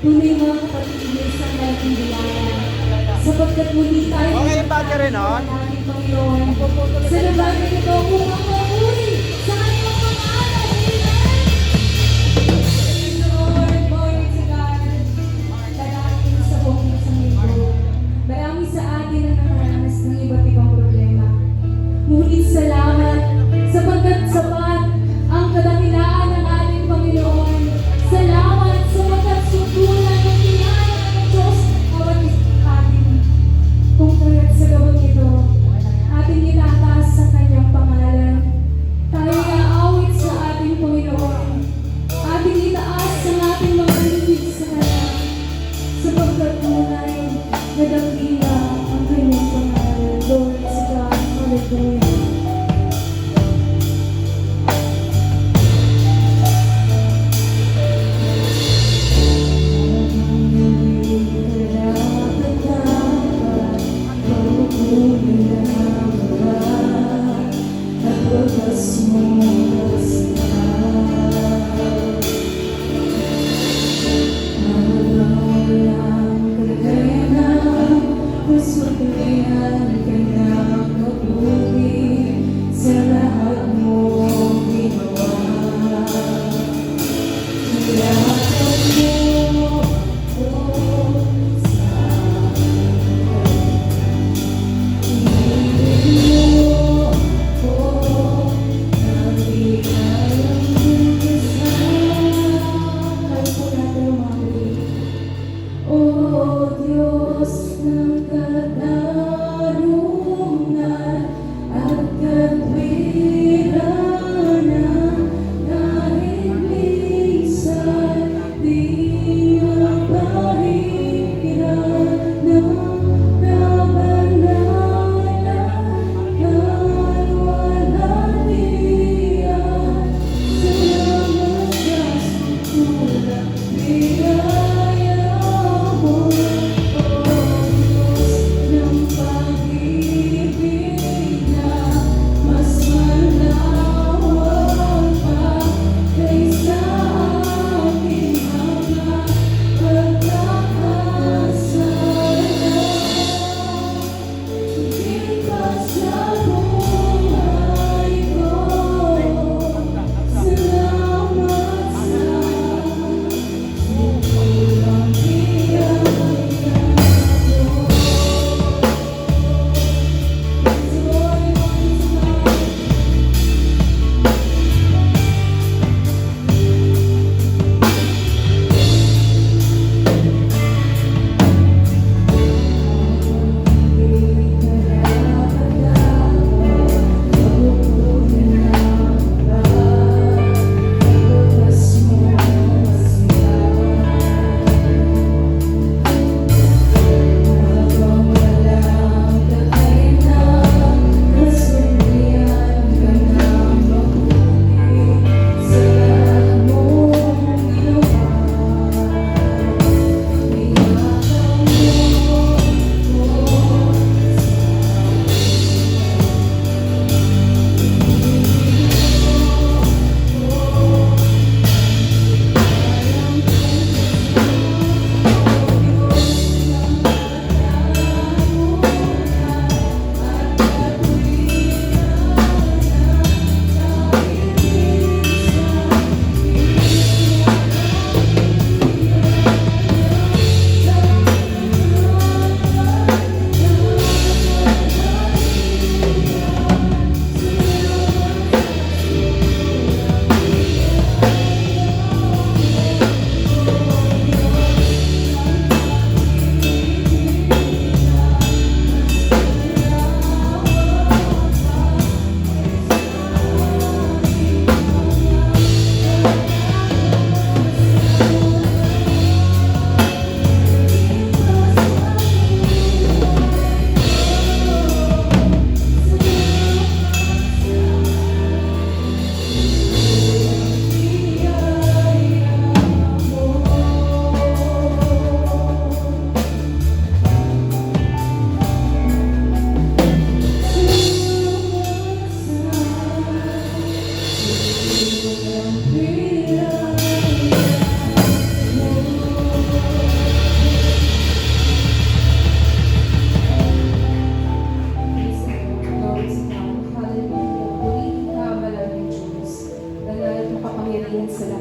tunay mga kapatid sa naiintindihan. Sapagkat muli tayo Okay, battery nun? ating Panginoon. Sa lugar na ito, kung ang mamuli sa kanyang pangalan. Praise the Lord, glory to God. Darating sa buong isang linggo. Marami sa atin ang nakaranas ng iba't ibang problema. Ngunit salamat sapagkat sapat ang kadakilaan ng ating Panginoon. Salamat sapagkat sutulan ng pinala ng Diyos bawat atin. Kung kaya't sa gawang ito, ating itataas sa kanyang pangalan. Tayo naawit sa ating Panginoon. Ating itaas ang ating mga lingid sa Kanya. Sapagkat tunay na dakila ang kanyang pangalan. Lord sa God, hallelujah.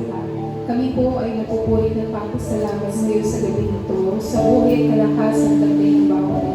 lahat. Kami po ay nagpupuri ng papasalamat sa iyo sa gabi ito, sa buhay at kalakasan ng ng bawat